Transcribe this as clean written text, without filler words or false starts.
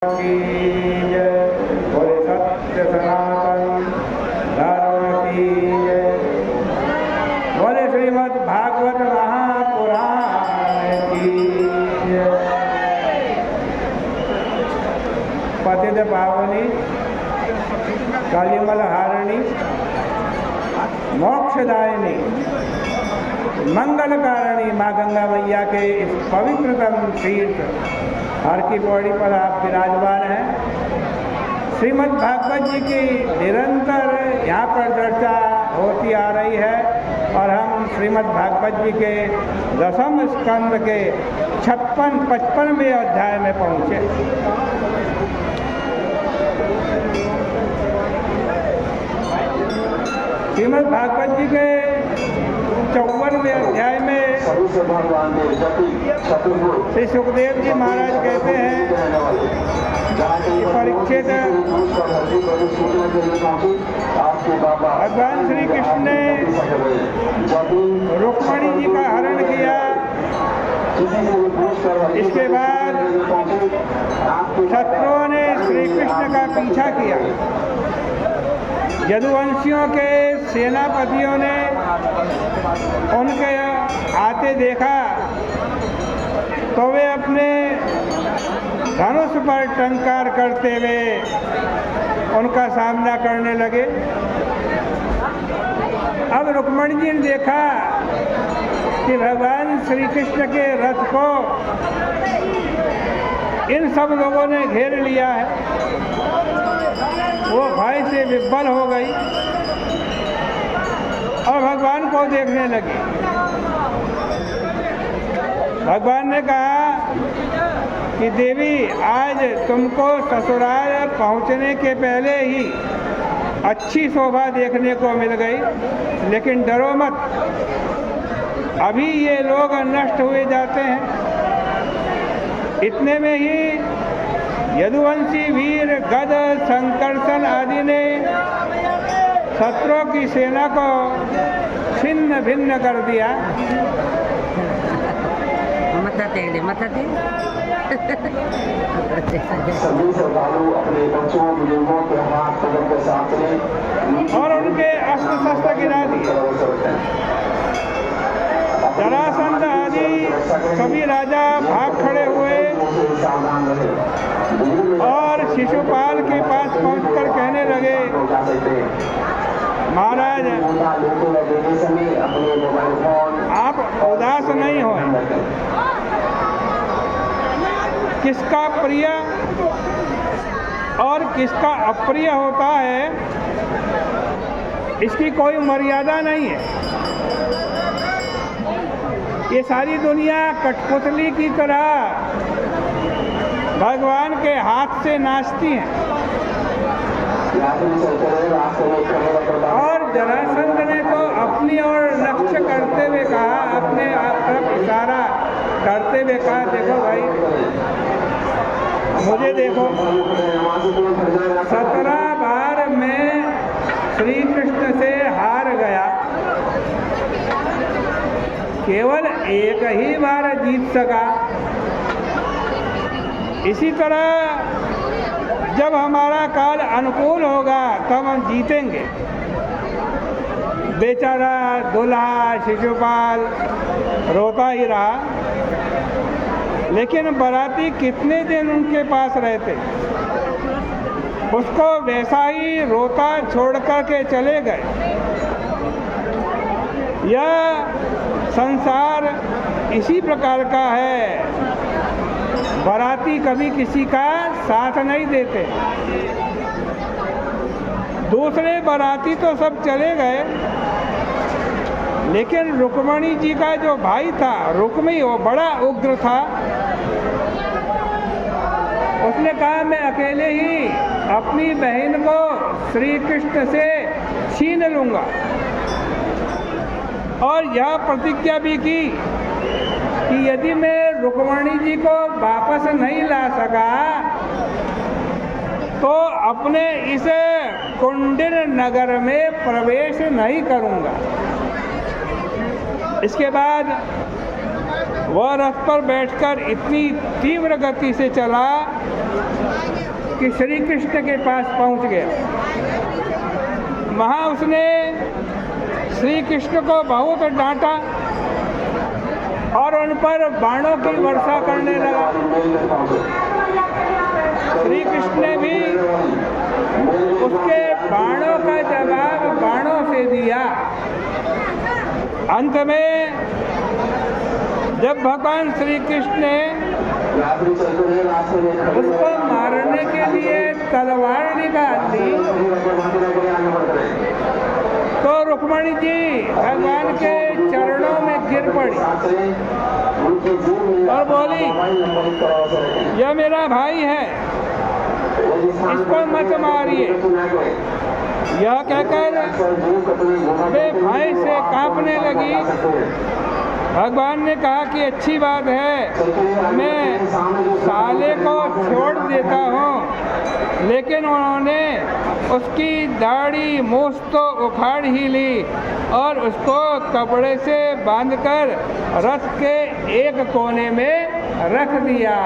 की जय, बोले सत्य सनातन धर्म की जय, बोले श्रीमद् भागवत महापुराण की जय। पतित पावनी कालीमल हारिणी मोक्षदायिनी मंगलकारिणी माँ गंगा मैया के इस पवित्रतम तीर्थ हर की पौड़ी पर आप विराजमान हैं। श्रीमद् भागवत जी की निरंतर यहाँ पर चर्चा होती आ रही है और हम श्रीमद् भागवत जी के 10वें स्कंद के 55वें अध्याय में पहुँचे। श्रीमद् भागवत जी के 54वें अध्याय में श्री सुखदेव जी महाराज कहते हैं कि परीक्षित, भगवान श्री कृष्ण ने रुक्मिणी जी का हरण किया। इसके बाद शत्रुओं ने श्री कृष्ण का पीछा किया। यदुवंशियों के सेनापतियों ने उनके आते देखा तो वे अपने धनुष पर टंकार करते हुए उनका सामना करने लगे। अब रुक्मिणी जी ने देखा कि भगवान श्री कृष्ण के रथ को इन सब लोगों ने घेर लिया है। वो भय से विह्वल हो गई और भगवान को देखने लगी। भगवान ने कहा कि देवी, आज तुमको ससुराल पहुंचने के पहले ही अच्छी शोभा देखने को मिल गई, लेकिन डरो मत, अभी ये लोग नष्ट हुए जाते हैं। इतने में ही यदुवंशी वीर गद, संकर्षण आदि ने शत्रुओं की सेना को छिन्न भिन्न कर दिया। सभी श्रद्धालु अपने बच्चों बुजुर्गों के हाथ पकड़ के साथ और उनके अस्त्र शस्त्र गिरा दिए। जरासंध आदि सभी राजा भाग खड़े हुए और शिशुपाल के पास पहुंचकर कहने लगे, महाराज, आप उदास नहीं हो। किसका प्रिय और किसका अप्रिय होता है, इसकी कोई मर्यादा नहीं है। ये सारी दुनिया कठपुतली की तरह भगवान के हाथ से नाचती है। और जरासंध ने तो अपनी ओर लक्ष्य करते हुए कहा, अपने आप तरफ इशारा करते हुए कहा, देखो भाई, मुझे देखो, 17 बार मैं श्री कृष्ण से हार गया, केवल एक ही बार जीत सका। इसी तरह जब हमारा काल अनुकूल होगा तब हम जीतेंगे। बेचारा दूल्हा शिशुपाल रोता ही रहा, लेकिन बाराती कितने दिन उनके पास रहते, उसको वैसा ही रोता छोड़ कर के चले गए। यह संसार इसी प्रकार का है, बाराती कभी किसी का साथ नहीं देते। दूसरे बाराती तो सब चले गए, लेकिन रुक्मिणी जी का जो भाई था रुक्मी, वो बड़ा उग्र था। उसने कहा, मैं अकेले ही अपनी बहन को श्री कृष्ण से छीन लूंगा, और यह प्रतिज्ञा भी की कि यदि मैं रुक्मिणी जी को वापस नहीं ला सका तो अपने इस कुंडिन नगर में प्रवेश नहीं करूंगा। इसके बाद वह रथ पर बैठकर इतनी तीव्र गति से चला कि श्री कृष्ण के पास पहुंच गया। वहाँ उसने श्री कृष्ण को बहुत डांटा और उन पर बाणों की वर्षा करने लगा। श्री कृष्ण ने भी उसके बाणों का जवाब बाणों से दिया। अंत में जब भगवान श्री कृष्ण ने उसको मारने के लिए तलवार निकाल ली तो रुक्मणी जी भगवान के चरणों में गिर पड़ी और बोली, यह मेरा भाई है, इसको मत मारिए। यह कहकर वे भाई से कांपने लगी। भगवान ने कहा कि अच्छी बात है, मैं साले को छोड़ देता हूँ। लेकिन उन्होंने उसकी दाढ़ी मूछ तो उखाड़ ही ली और उसको कपड़े से बांधकर रथ के एक कोने में रख दिया।